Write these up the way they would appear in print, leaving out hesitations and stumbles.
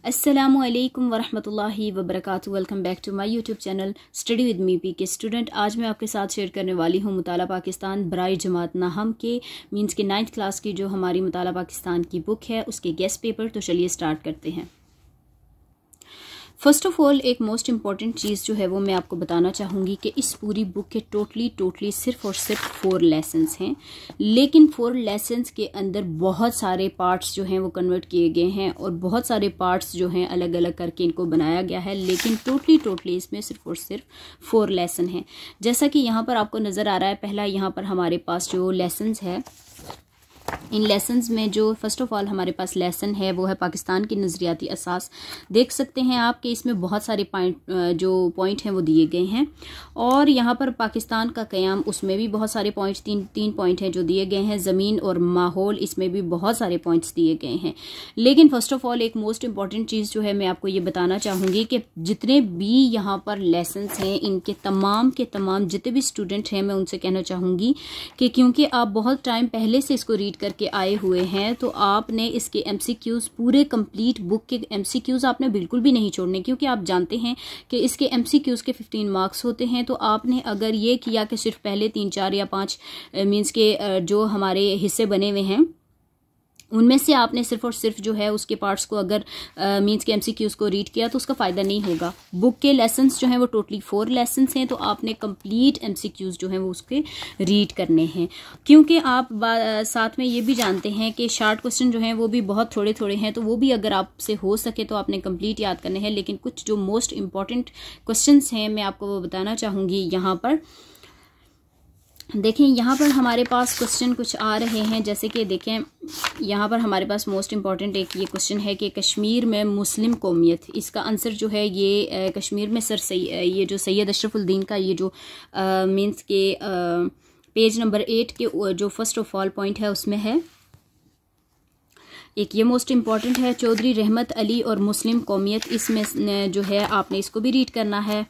अस्सलामुअलैकुम वरहमतुल्लाहि वबरकातुहू। Welcome back to my YouTube channel study with me P K student. आज मैं आपके साथ शेयर करने वाली हूँ मुताला पाकिस्तान बराए जमात नाहम के मीन्स के 9th क्लास की जो हमारी मुताला पाकिस्तान की बुक है उसके गेस्ट पेपर। तो चलिए स्टार्ट करते हैं। फर्स्ट ऑफ ऑल एक मोस्ट इम्पॉर्टेंट चीज़ जो है वो मैं आपको बताना चाहूँगी कि इस पूरी बुक के टोटली सिर्फ और सिर्फ 4 लेसन्स हैं, लेकिन 4 लेसन्स के अंदर बहुत सारे पार्ट्स जो हैं वो कन्वर्ट किए गए हैं और बहुत सारे पार्ट्स जो हैं अलग अलग करके इनको बनाया गया है, लेकिन टोटली इसमें सिर्फ और सिर्फ 4 लेसन हैं। जैसा कि यहाँ पर आपको नज़र आ रहा है, पहला यहाँ पर हमारे पास जो लेसन्स है, इन लेसन्स में जो फर्स्ट ऑफ ऑल हमारे पास लेसन है वो है पाकिस्तान की नज़रियाती असास। देख सकते हैं आप कि इसमें बहुत सारे पॉइंट हैं वो दिए गए हैं, और यहाँ पर पाकिस्तान का क़याम उसमें भी बहुत सारे पॉइंट तीन पॉइंट हैं जो दिए गए हैं। ज़मीन और माहौल इसमें भी बहुत सारे पॉइंट्स दिए गए हैं। लेकिन फर्स्ट ऑफ ऑल एक मोस्ट इम्पॉर्टेंट चीज़ जो है मैं आपको ये बताना चाहूँगी कि जितने भी यहाँ पर लेसन्स हैं इनके तमाम के तमाम जितने भी स्टूडेंट हैं मैं उनसे कहना चाहूँगी कि क्योंकि आप बहुत टाइम पहले से इसको रीड करके आए हुए हैं तो आपने इसके एमसीक्यूज पूरे कंप्लीट बुक के एमसीक्यूज आपने बिल्कुल भी नहीं छोड़ने, क्योंकि आप जानते हैं कि इसके एमसीक्यूज के 15 मार्क्स होते हैं। तो आपने अगर ये किया कि सिर्फ पहले 3, 4 या 5 मीन्स के जो हमारे हिस्से बने हुए हैं उनमें से आपने सिर्फ और सिर्फ जो है उसके पार्ट्स को अगर मीन्स के एमसीक्यूज को रीड किया तो उसका फ़ायदा नहीं होगा। बुक के लेसन्स जो हैं वो टोटली 4 लेसन्स हैं, तो आपने कंप्लीट एमसीक्यूज जो हैं वो उसके रीड करने हैं, क्योंकि आप साथ में ये भी जानते हैं कि शार्ट क्वेश्चन जो हैं वो भी बहुत थोड़े हैं, तो वो भी अगर आपसे हो सके तो आपने कंप्लीट याद करने हैं। लेकिन कुछ जो मोस्ट इंपॉर्टेंट क्वेश्चन हैं मैं आपको वो बताना चाहूँगी। यहाँ पर देखें, यहाँ पर हमारे पास क्वेश्चन कुछ आ रहे हैं, जैसे कि देखें यहाँ पर हमारे पास मोस्ट इम्पॉर्टेंट एक ये क्वेश्चन है कि कश्मीर में मुस्लिम कौमियत, इसका आंसर जो है ये कश्मीर में ये जो सैयद अशरफुद्दीन का ये जो मीन्स के पेज नंबर 8 के जो फर्स्ट ऑफ ऑल पॉइंट है उसमें है एक ये मोस्ट इम्पॉर्टेंट है, चौधरी रहमत अली और मुस्लिम कौमियत, इसमें जो है आपने इसको भी रीड करना है।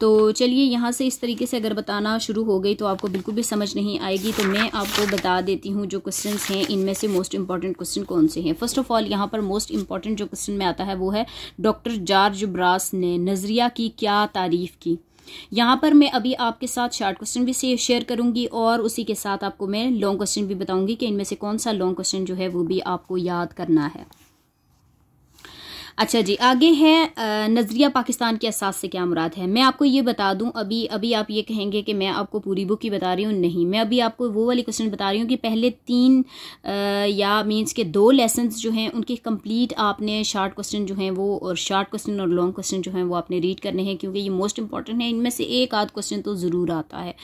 तो चलिए यहाँ से इस तरीके से अगर बताना शुरू हो गई तो आपको बिल्कुल भी समझ नहीं आएगी, तो मैं आपको बता देती हूँ जो क्वेश्चंस हैं इनमें से मोस्ट इंपॉर्टेंट क्वेश्चन कौन से हैं। फर्स्ट ऑफ ऑल यहाँ पर मोस्ट इंपॉर्टेंट जो क्वेश्चन में आता है वो है डॉक्टर जॉर्ज ब्रास ने नज़रिया की क्या तारीफ की। यहाँ पर मैं अभी आपके साथ शॉर्ट क्वेश्चन भी शेयर करूंगी और उसी के साथ आपको मैं लॉन्ग क्वेश्चन भी बताऊंगी कि इनमें से कौन सा लॉन्ग क्वेश्चन जो है वो भी आपको याद करना है। अच्छा जी, आगे है नज़रिया पाकिस्तान के असास से क्या मुराद है। मैं आपको ये बता दूं, अभी आप ये कहेंगे कि मैं आपको पूरी बुक ही बता रही हूँ, नहीं, मैं अभी आपको वो वाली क्वेश्चन बता रही हूँ कि पहले 3 या मीन्स के 2 लेसन्स जो हैं उनके कंप्लीट आपने शॉर्ट क्वेश्चन जो हैं वो और शॉर्ट क्वेश्चन और लॉन्ग क्वेश्चन जो हैं वो आपने रीड करने हैं, क्योंकि ये मोस्ट इंपॉर्टेंट है। इनमें से एक आध क्वेश्चन तो ज़रूर आता है,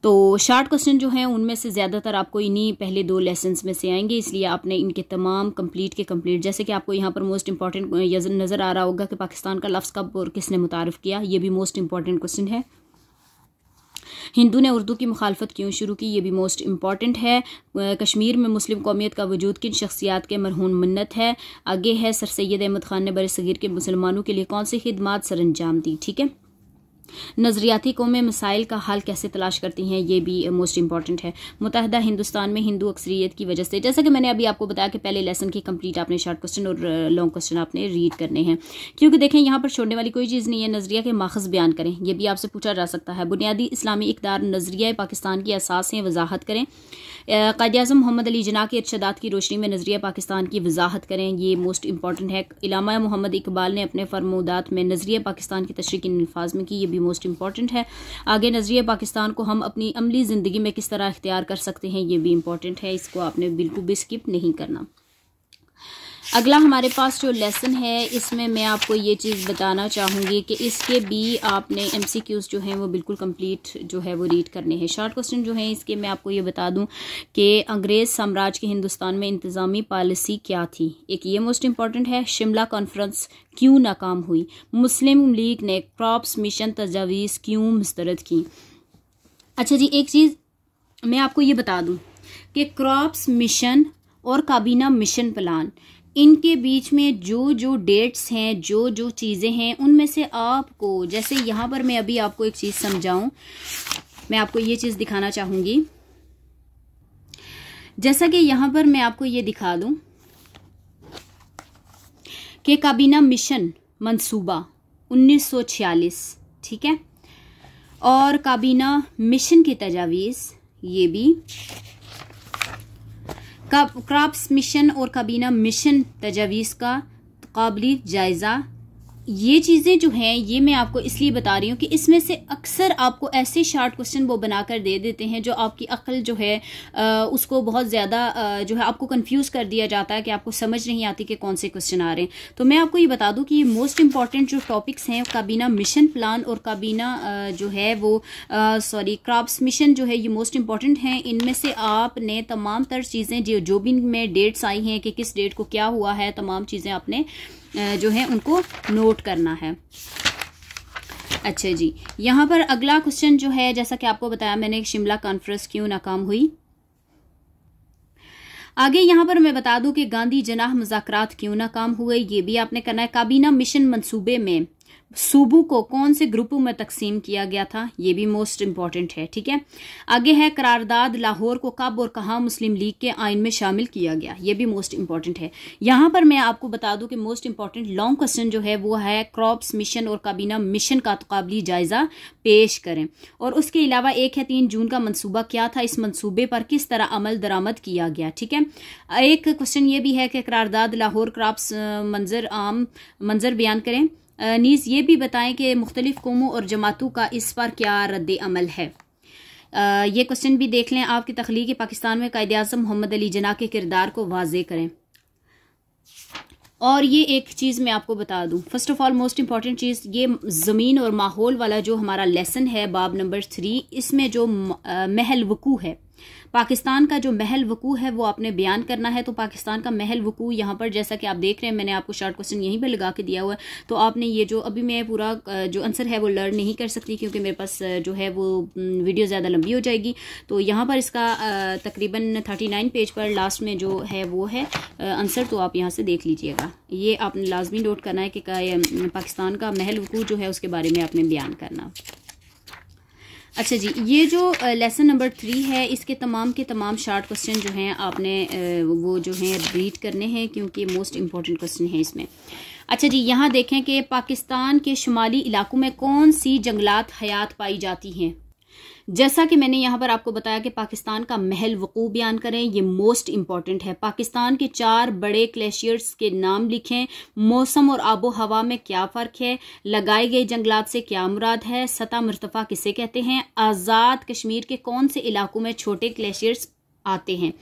तो शॉर्ट क्वेश्चन जो हैं उनमें से ज़्यादातर आपको इन्हीं पहले 2 लेसन्स में से आएंगे, इसलिए आपने इनके तमाम कंप्लीट जैसे कि आपको यहाँ पर मोस्ट इंपॉर्टेंट नज़र आ रहा होगा कि पाकिस्तान का लफ्ज़ कब और किसने मुतारिफ किया, ये भी मोस्ट इंपॉर्टेंट क्वेश्चन है। हिंदू ने उर्दू की मुखालफत क्यों शुरू की, ये भी मोस्ट इंपॉर्टेंट है। कश्मीर में मुस्लिम कौमियत का वजूद किन शख्सियात के मरहून मन्नत है। आगे है सर सैयद अहमद खान ने बरसगीर के मुसलमानों के लिए कौन सी खिदमात सर अंजाम दी। ठीक है, नज़रियाती कौमें मसाइल का हल कैसे तलाश करती हैं, ये भी मोस्ट इंपॉर्टेंट है। मुत्तहदा हिंदुस्तान में हिंदू अक्सरियत की वजह से, जैसा कि मैंने अभी आपको बताया कि पहले लेसन की कंप्लीट आपने शॉर्ट क्वेश्चन और लॉन्ग क्वेश्चन आपने रीड करने हैं, क्योंकि देखें यहाँ पर छोड़ने वाली कोई चीज़ नहीं है। नज़रिया के माखज़ बयान करें, ये भी आपसे पूछा जा सकता है। बुनियादी इस्लामी इक़दार नज़रिया पाकिस्तान की असास हैं, वजाहत करें। क़ायद-ए-आज़म मोहम्मद अली जिन्ना के इरशादात की रोशनी में नज़रिया पाकिस्तान की वजाहत करें, ये मोस्ट इंपॉर्टेंट है। इलामा मोहम्मद इकबाल ने अपने फरमूदात में नज़रिया पाकिस्तान की तशरीह किन अल्फाज में की, ये भी मोस्ट इंपॉर्टेंट है। आगे नज़रिया पाकिस्तान को हम अपनी अमली ज़िंदगी में किस तरह इख्तियार कर सकते हैं, ये भी इंपॉर्टेंट है, इसको आपने बिल्कुल भी स्किप नहीं करना। अगला हमारे पास जो लेसन है इसमें मैं आपको ये चीज़ बताना चाहूँगी कि इसके भी आपने एमसीक्यूज़ जो हैं वो बिल्कुल कंप्लीट जो है वो रीड करने हैं। शॉर्ट क्वेश्चन जो हैं इसके मैं आपको ये बता दूं कि अंग्रेज़ साम्राज्य के हिंदुस्तान में इंतज़ामी पॉलिसी क्या थी, एक ये मोस्ट इंपॉर्टेंट है। शिमला कॉन्फ्रेंस क्यों नाकाम हुई, मुस्लिम लीग ने क्रॉप्स मिशन तजावीज़ क्यों मुस्तरद की। अच्छा जी, एक चीज़ मैं आपको ये बता दूँ कि क्रॉप्स मिशन और काबीना मिशन प्लान, इनके बीच में जो डेट्स हैं, जो चीज़ें हैं, उनमें से आपको, जैसे यहाँ पर मैं अभी आपको एक चीज़ समझाऊं, मैं आपको ये चीज़ दिखाना चाहूँगी। जैसा कि यहाँ पर मैं आपको ये दिखा दूं कि काबीना मिशन मंसूबा 1946, ठीक है, और काबीना मिशन की तजावीज़ ये भी, क्रॉप्स मिशन और काबीना मिशन तजावीज़ का काबिल जायज़ा, ये चीज़ें जो हैं ये मैं आपको इसलिए बता रही हूँ कि इसमें से अक्सर आपको ऐसे शार्ट क्वेश्चन वो बनाकर दे देते हैं जो आपकी अक्ल जो है उसको बहुत ज़्यादा जो है आपको कंफ्यूज कर दिया जाता है कि आपको समझ नहीं आती कि कौन से क्वेश्चन आ रहे हैं। तो मैं आपको ये बता दूँ कि ये मोस्ट इंपॉर्टेंट जो टॉपिक्स हैं काबीना मिशन प्लान और काबीना जो है वो क्रॉप्स मिशन जो है ये मोस्ट इंपॉर्टेंट हैं। इनमें से आपने तमाम तर चीज़ें जो भी में डेट्स आई हैं कि किस डेट को क्या हुआ है, तमाम चीज़ें आपने जो है उनको नोट करना है। अच्छा जी, यहाँ पर अगला क्वेश्चन जो है, जैसा कि आपको बताया मैंने, शिमला कॉन्फ्रेंस क्यों नाकाम हुई। आगे यहाँ पर मैं बता दूं कि गांधी जनाह मुज़ाकरात क्यों नाकाम हुए, ये भी आपने करना है। काबीना मिशन मंसूबे में सूबों को कौन से ग्रुपों में तकसीम किया गया था, ये भी मोस्ट इंपॉर्टेंट है, ठीक है। आगे है करारदाद लाहौर को कब और कहाँ मुस्लिम लीग के आइन में शामिल किया गया, ये भी मोस्ट इंपॉर्टेंट है। यहाँ पर मैं आपको बता दूं कि मोस्ट इंपॉर्टेंट लॉन्ग क्वेश्चन जो है वो है क्रॉप्स मिशन और काबीना मिशन का तकाबली जायजा पेश करें। और उसके अलावा एक है 3 जून का मंसूबा क्या था, इस मंसूबे पर किस तरह अमल दरामद किया गया, ठीक है। एक क्वेश्चन ये भी है कि करारदाद लाहौर क्रॉप्स मंजर बयान करें। नीज़ ये भी बताएं कि मुख्तलिफ कौमों और जमातों का इस पर क्या रद्द अमल है। ये क्वेश्चन भी देख लें। आपकी तख्लीक़ पाकिस्तान में कायदे आज़म मोहम्मद अली जिन्ना के किरदार को वाज़े करें। और ये एक चीज़ मैं आपको बता दूं, first of all most important चीज़, ये ज़मीन और माहौल वाला जो हमारा लेसन है बाब नंबर 3, इसमें जो महल वकू है, पाकिस्तान का जो महल वकू है वो आपने बयान करना है। तो पाकिस्तान का महल वकू यहाँ पर जैसा कि आप देख रहे हैं, मैंने आपको शॉर्ट क्वेश्चन यहीं पे लगा के दिया हुआ है। तो आपने ये जो अभी मैं पूरा जो आंसर है वो लर्न नहीं कर सकती क्योंकि मेरे पास जो है वो वीडियो ज़्यादा लंबी हो जाएगी। तो यहाँ पर इसका तकरीबन 39 पेज पर लास्ट में जो है वो है आंसर, तो आप यहाँ से देख लीजिएगा। ये आपने लाजमी नोट करना है कि पाकिस्तान का महल वकू जो है उसके बारे में आपने बयान करना। अच्छा जी, ये जो लेसन नंबर 3 है इसके तमाम के तमाम शार्ट क्वेश्चन जो हैं आपने वो जो हैं रीड करने हैं क्योंकि मोस्ट इंपॉर्टेंट क्वेश्चन है इसमें। अच्छा जी, यहाँ देखें कि पाकिस्तान के शुमाली इलाकों में कौन सी जंगलात हयात पाई जाती हैं। जैसा कि मैंने यहाँ पर आपको बताया कि पाकिस्तान का महल वकू बयान करें, ये मोस्ट इंपॉर्टेंट है। पाकिस्तान के 4 बड़े ग्लेशियर्स के नाम लिखें। मौसम और आबो हवा में क्या फ़र्क है। लगाए गए जंगलात से क्या मुराद है। सतह मुर्तफा किसे कहते हैं। आज़ाद कश्मीर के कौन से इलाकों में छोटे ग्लेशियर्स आते हैं।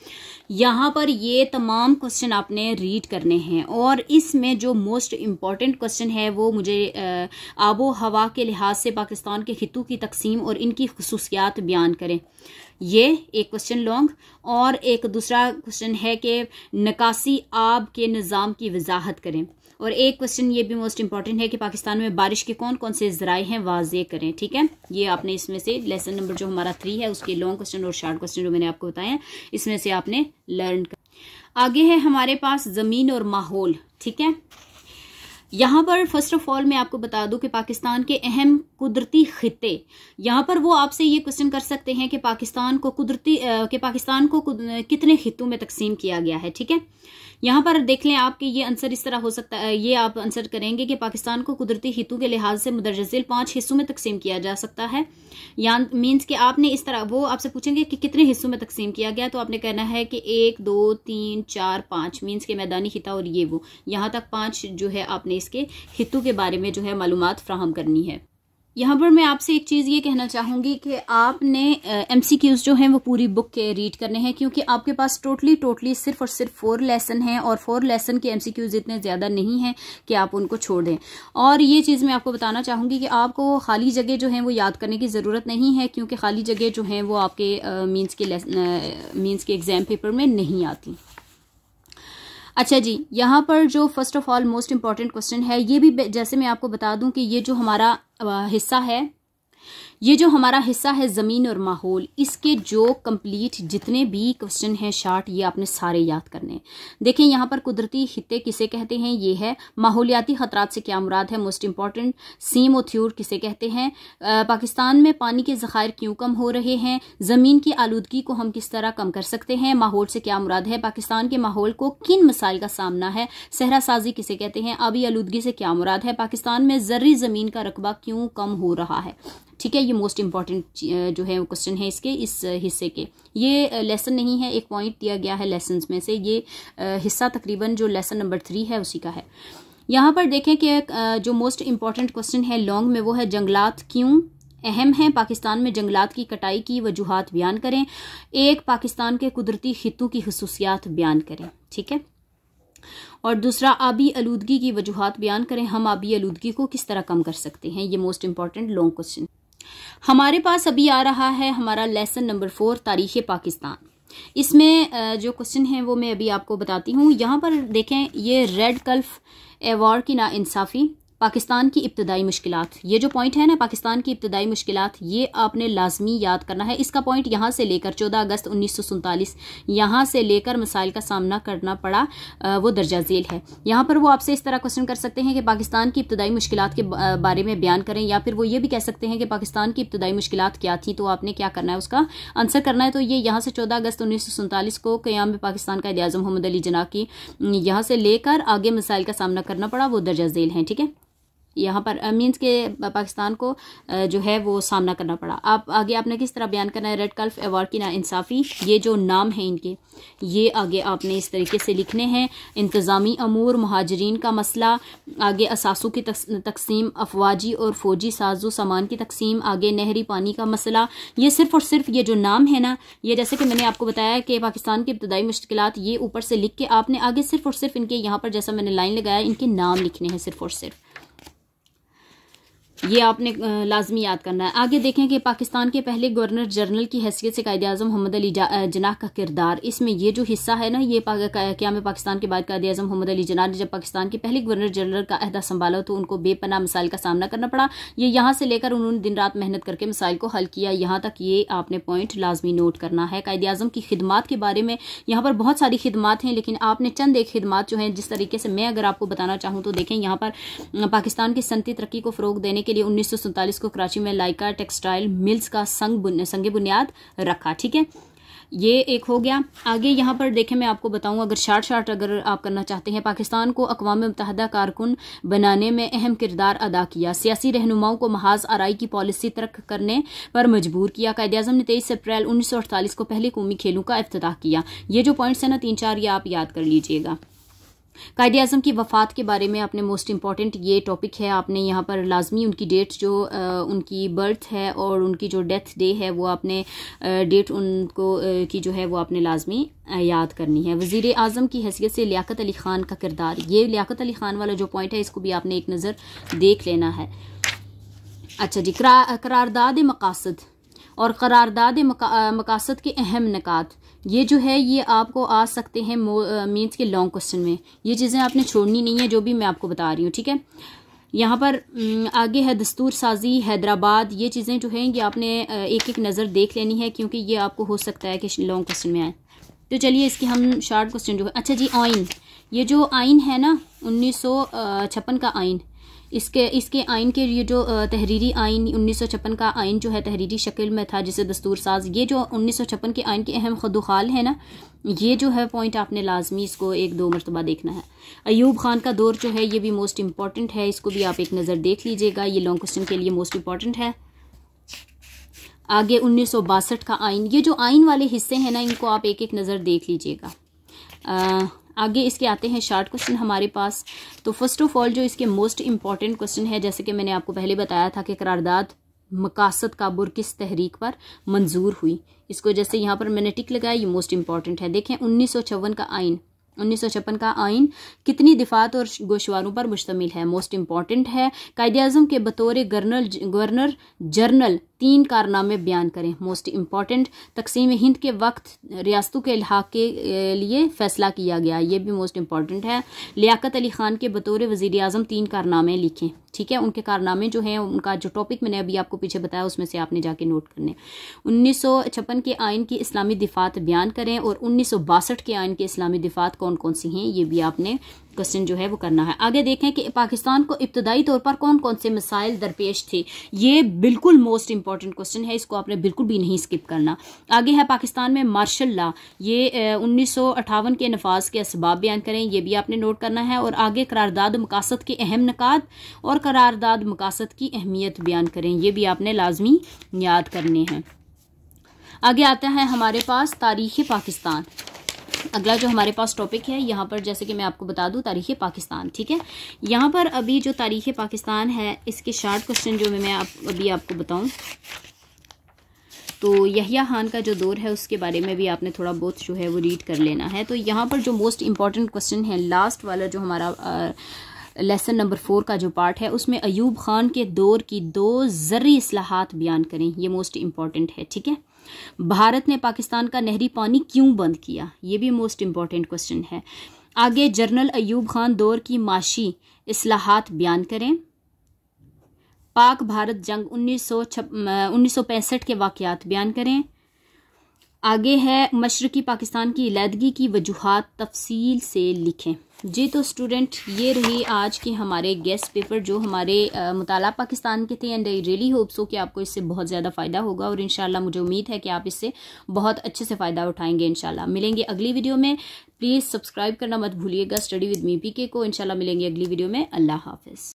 यहाँ पर ये तमाम क्वेश्चन आपने रीड करने हैं और इसमें जो मोस्ट इम्पॉर्टेंट क्वेश्चन है वो मुझे आबो हवा के लिहाज से पाकिस्तान के खित्तों की तकसीम और इनकी खुसूसियात बयान करें। ये एक क्वेश्चन लॉन्ग, और एक दूसरा क्वेश्चन है कि निकासी आब के निज़ाम की वजाहत करें। और एक क्वेश्चन ये भी मोस्ट इंपॉर्टेंट है कि पाकिस्तान में बारिश के कौन कौन से ज़राए हैं वाज़े करें। ठीक है, ये आपने इसमें से लेसन नंबर जो हमारा 3 है उसके लॉन्ग क्वेश्चन और शॉर्ट क्वेश्चन जो मैंने आपको बताए हैं इसमें से आपने लर्न कर। आगे है हमारे पास ज़मीन और माहौल। ठीक है, यहाँ पर फर्स्ट ऑफ ऑल मैं आपको बता दूं कि पाकिस्तान के अहम कुदरती खित्ते, यहाँ पर वो आपसे ये क्वेश्चन कर सकते हैं कि पाकिस्तान को कितने खित्तों में तकसीम किया गया है। ठीक है, यहाँ पर देख लें आप कि ये आंसर इस तरह हो सकता है, ये आप आंसर करेंगे कि पाकिस्तान को कुदरती खित्तों के लिहाज से मुदर्रजिल 5 हिस्सों में तकसीम किया जा सकता है। या मीन्स कि आपने इस तरह, वो आपसे पूछेंगे कि कितने हिस्सों में तकसीम किया गया, तो आपने कहना है कि 1 2 3 4 5 मीन्स के मैदानी खिता और ये वो यहाँ तक 5 जो है आपने इसके खित्तों के बारे में जो है मालूमात फ्राहम करनी है। यहाँ पर मैं आपसे एक चीज़ ये कहना चाहूँगी कि आपने MCQs जो हैं वो पूरी बुक के रीड करने हैं क्योंकि आपके पास टोटली सिर्फ और सिर्फ 4 लेसन हैं और 4 लेसन के MCQs इतने ज़्यादा नहीं हैं कि आप उनको छोड़ दें। और ये चीज़ मैं आपको बताना चाहूँगी कि आपको खाली जगह जो हैं वो याद करने की ज़रूरत नहीं है क्योंकि खाली जगह जो हैं वो आपके मीन्स के एग्ज़ाम पेपर में नहीं आती। अच्छा जी, यहाँ पर जो first of all most important question है, ये भी जैसे मैं आपको बता दूं कि ये जो हमारा हिस्सा है ये जो हमारा हिस्सा है ज़मीन और माहौल, इसके जो कंप्लीट जितने भी क्वेश्चन हैं शार्ट, ये आपने सारे याद करने हैं। देखें यहाँ पर कुदरती खित्ते किसे कहते हैं, ये है। माहौलियाती खतरात से क्या मुराद है, मोस्ट इंपॉर्टेंट। सीम और थ्यूर किसे कहते हैं। पाकिस्तान में पानी के ज़खायर क्यों कम हो रहे हैं। ज़मीन की आलूदगी को हम किस तरह कम कर सकते हैं। माहौल से क्या मुराद है, पाकिस्तान के माहौल को किन मसाइल का सामना है। सहरा साजी किसे कहते हैं। आबी आलूदगी से क्या मुराद है। पाकिस्तान में ज़र्री ज़मीन का रकबा क्यों कम हो रहा है। ठीक है, ये मोस्ट इंपॉर्टेंट जो है क्वेश्चन है इसके, इस हिस्से के। ये लेसन नहीं है, एक पॉइंट दिया गया है लेसन्स में से। ये हिस्सा तकरीबन जो लेसन नंबर 3 है उसी का है। यहाँ पर देखें कि जो मोस्ट इंपॉर्टेंट क्वेश्चन है लॉन्ग में, वो है जंगलात क्यों अहम है। पाकिस्तान में जंगलात की कटाई की वजूहात बयान करें। एक, पाकिस्तान के कुदरती खित्तों की खसूसियात बयान करें। ठीक है, और दूसरा, आबी आलूदगी की वजूहात बयान करें। हम आबी आलूदगी को किस तरह कम कर सकते हैं। ये मोस्ट इंपॉर्टेंट लॉन्ग क्वेश्चन। हमारे पास अभी आ रहा है हमारा लेसन नंबर 4, तारीख़ पाकिस्तान। इसमें जो क्वेश्चन है वो मैं अभी आपको बताती हूँ। यहाँ पर देखें, ये रेड कल्फ एवॉर्ड की नाइंसाफ़ी, पाकिस्तान की इब्तदाई मुश्किलात, ये जो पॉइंट है ना, पाकिस्तान की इब्तदाई मुश्किलात, ये आपने लाजमी याद करना है। इसका पॉइंट यहाँ से लेकर 14 अगस्त 1947 यहाँ से लेकर मसाइल का सामना करना पड़ा, वो दर्जा झेल है। यहाँ पर वो आपसे इस तरह क्वेश्चन कर सकते हैं कि पाकिस्तान की इब्तदाई मुश्किलात के बारे में बयान करें, या फिर वो ये भी कह सकते हैं कि पाकिस्तान की इब्तदाई मुश्किलात क्या थी। तो आपने क्या करना है, उसका आंसर करना है। तो ये यहाँ से 14 अगस्त 1947 को क़याम पाकिस्तान का कायद-ए-आज़म मोहम्मद अली जिन्ना की यहाँ से लेकर आगे मसाइल का सामना करना पड़ा, वो दर्जा झेल हैं। ठीक है, यहाँ पर मीन्स के पाकिस्तान को जो है वो सामना करना पड़ा। आप आगे आपने किस तरह बयान करना है। रेड कल्फ एवॉर्ड की नाइंसाफ़ी, ये जो नाम है इनके, ये आगे आपने इस तरीके से लिखने हैं। इंतज़ामी अमूर, महाजरीन का मसला, आगे असासों की तकसीम, अफवाजी और फौजी साजो सामान की तकसीम, आगे नहरी पानी का मसला। ये सिर्फ और सिर्फ ये जो नाम है ना, ये जैसे कि मैंने आपको बताया कि पाकिस्तान की इब्तदाई मुश्किलात, ये ऊपर से लिख के आपने आगे सिर्फ और सिर्फ इनके यहाँ पर जैसा मैंने लाइन लगाया, इनके नाम लिखने हैं सिर्फ और सिर्फ। ये आपने लाजमी याद करना है। आगे देखें कि पाकिस्तान के पहले गवर्नर जनरल की हैसियत से कायद-ए-आज़म मोहम्मद अली जिन्ना का किरदार, इसमें ये जो हिस्सा है ना, ये क्या में पाकिस्तान के बाद कायद-ए-आज़म मोहम्मद अली जिन्ना ने जब पाकिस्तान के पहले गवर्नर जनरल का अहदा संभाला तो उनको बेपनाह मसाइल का सामना करना पड़ा। ये यहाँ से लेकर उन्होंने दिन रात मेहनत करके मसाइल को हल किया, यहाँ तक ये आपने पॉइंट लाजमी नोट करना है। कायद-ए-आज़म की खिदमात के बारे में यहाँ पर बहुत सारी खिदमात हैं, लेकिन आपने चंद एक खिदमात जो हैं, जिस तरीके से मैं अगर आपको बताना चाहूँ तो देखें, यहाँ पर पाकिस्तान की सनती तरक्की को फ़रोग देने के लिए 1947 को कराची में लाइका टेक्सटाइल मिल्स का संग बुनियाद रखा। ठीक है, ये एक हो गया। आगे यहाँ पर देखें, मैं आपको बताऊं, अगर शार्ट अगर आप करना चाहते हैं, पाकिस्तान को अक़वाम मुत्तहिदा कारकुन बनाने में अहम किरदार अदा किया, सियासी रहनुमाओं को महाज आराई की पॉलिसी तर्क करने पर मजबूर किया। कायद-ए-आज़म ने 23 अप्रैल 1948 को पहले कौमी खेलों का इफ्तिताह किया। ये जो पॉइंट्स हैं ना 3-4, ये आप याद कर लीजिएगा। कायद-ए-आज़म की वफ़ात के बारे में आपने मोस्ट इंपॉर्टेंट ये टॉपिक है, आपने यहाँ पर लाजमी उनकी डेट जो उनकी बर्थ है और उनकी जो डेथ डे है, वो आपने डेट उनको की जो है वो आपने लाजमी याद करनी है। वज़ीर आज़म की हैसियत से लियाकत अली ख़ान का किरदार, ये लियाकत अली ख़ान वाला जो पॉइंट है, इसको भी आपने एक नज़र देख लेना है। अच्छा जी, करारदाद मकासद और करारदाद मकासद के अहम निकात, ये जो है ये आपको आ सकते हैं मीन्स के लॉन्ग क्वेश्चन में। ये चीज़ें आपने छोड़नी नहीं है, जो भी मैं आपको बता रही हूँ। ठीक है, यहाँ पर आगे है दस्तूर साजी हैदराबाद, ये चीज़ें जो हैं ये आपने एक एक नज़र देख लेनी है, क्योंकि ये आपको हो सकता है कि लॉन्ग क्वेश्चन में आए। तो चलिए इसके हम शार्ट क्वेश्चन जो है, अच्छा जी, आइन, ये जो आइन है ना 1956 का आइन, इसके आइन के ये जो तहरीरी आइन 1956 का आइन जो है तहरीरी शक्ल में था, जिसे दस्तूर साज, ये जो 1956 के आइन के अहम खदुखाल है ना, ये जो है पॉइंट आपने लाजमी इसको 1-2 मरतबा देखना है। अयूब खान का दौर जो है, ये भी मोस्ट इंपॉर्टेंट है, इसको भी आप एक नज़र देख लीजिएगा, ये लॉन्ग क्वेश्चन के लिए मोस्ट इंपॉर्टेंट है। आगे 1962 का आइन, ये जो आइन वाले हिस्से हैं ना, इनको आप एक एक नज़र देख लीजिएगा। आगे इसके आते हैं शार्ट क्वेश्चन हमारे पास। तो फर्स्ट ऑफ ऑल जो इसके मोस्ट इंपॉर्टेंट क्वेश्चन है, जैसे कि मैंने आपको पहले बताया था कि करारदाद मकासद काबुर किस तहरीक पर मंजूर हुई, इसको जैसे यहाँ पर मैंने टिक लगाया, ये मोस्ट इंपॉर्टेंट है। देखें 1956 का आइन, 1956 का आइन कितनी दिफात और गोशवारों पर मुश्तमिल है, मोस्ट इंपॉर्टेंट है। कायद-ए-आज़म के बतौर गवर्नर जनरल 3 कारनामे बयान करें। मोस्ट इम्पॉर्टेंट, तकसीम हिंद के वक्त रियासतों के इल्हाक के लिए फैसला किया गया, ये भी मोस्ट इम्पॉर्टेंट है। लियाकत अली खान के बतौर वज़ीर आज़म 3 कारनामे लिखें, ठीक है। उनके कारनामे जो हैं, उनका जो टॉपिक मैंने अभी आपको पीछे बताया उसमें से आपने जाके नोट करने। 1956 के आइन की इस्लामी दिफात बयान करें और 1962 के आइन के इस्लामी दिफात कौन कौन सी हैं, ये भी आपने क्वेश्चन जो है वो करना है। आगे देखें कि पाकिस्तान को इब्तदाई तौर पर कौन कौन से मसाइल दरपेश थे, ये बिल्कुल मोस्ट इंपॉर्टेंट क्वेश्चन है, इसको आपने बिल्कुल भी नहीं स्किप करना। आगे है पाकिस्तान में मार्शल लॉ, ये 1958 के नफाज के असबाब बयान करें, ये भी आपने नोट करना है। और आगे करारदाद मकासद के अहम नकात और करारदाद मकासद की अहमियत बयान करें, ये भी आपने लाजमी याद करने हैं। आगे आता है हमारे पास तारीख़ पाकिस्तान। अगला जो हमारे पास टॉपिक है यहाँ पर, जैसे कि मैं आपको बता दूं, तारीख़ पाकिस्तान, ठीक है। यहाँ पर अभी जो तारीख़ पाकिस्तान है, इसके शार्ट क्वेश्चन जो मैं अभी आपको बताऊं, तो यहिया खान का जो दौर है उसके बारे में भी आपने थोड़ा बहुत जो है वो रीड कर लेना है। तो यहाँ पर जो मोस्ट इंपॉर्टेंट क्वेश्चन है, लास्ट वाला जो हमारा लेसन नंबर 4 का जो पार्ट है, उसमें अयूब खान के दौर की 2 ज़र्री इस्लाहात बयान करें, ये मोस्ट इंपॉर्टेंट है, ठीक है। भारत ने पाकिस्तान का नहरी पानी क्यों बंद किया, ये भी मोस्ट इंपॉर्टेंट क्वेश्चन है। आगे जनरल अयूब खान दौर की माशी इस्लाहात बयान करें। पाक भारत जंग 1965 के वाक़यात बयान करें। आगे है मशरकी पाकिस्तान की अलहदगी की वजूहात तफसील से लिखें। जी तो स्टूडेंट, ये रही आज के हमारे गेस्ट पेपर जो हमारे मुताला पाकिस्तान के थे, and I really hope so कि आपको इससे बहुत ज़्यादा फ़ायदा होगा और इंशाल्लाह मुझे उम्मीद है कि आप इससे बहुत अच्छे से फ़ायदा उठाएंगे। इंशाल्लाह मिलेंगे अगली वीडियो में। प्लीज़ सब्सक्राइब करना मत भूलिएगा स्टडी विद मी पीके को। इंशाल्लाह मिलेंगे अगली वीडियो में। अल्लाह हाफिज़।